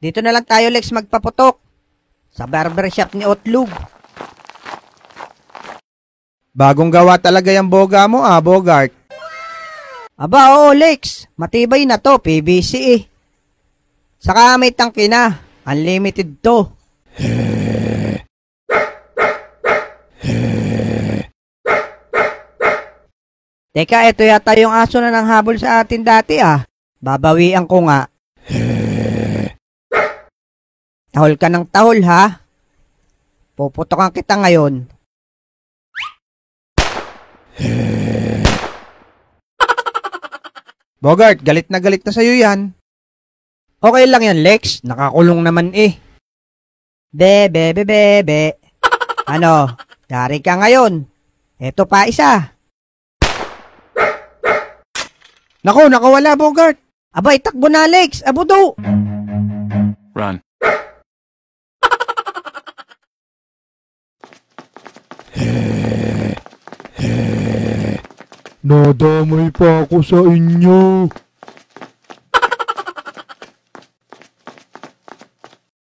Dito na lang tayo, Lex, magpaputok. Sa barbershop ni Otlug. Bagong gawa talaga yung boga mo Bogart. Aba, oo, Lex. Matibay na to, PVC eh. Saka may tangke na. Unlimited to. Teka, ito yata yung aso na nang habol sa atin dati Babawian ko nga. Tahol ka ng tahol ha. Puputokan kita ngayon. Bogart, galit na sa'yo yan. Okay lang yan, Lex. Nakakulong naman eh. Bebe. Ano, yari ka ngayon. Eto pa isa. Naku, nakawala, Bogart. Abay, takbo na, Lex. Abo daw. Run. Nadamay pa ako sa inyo.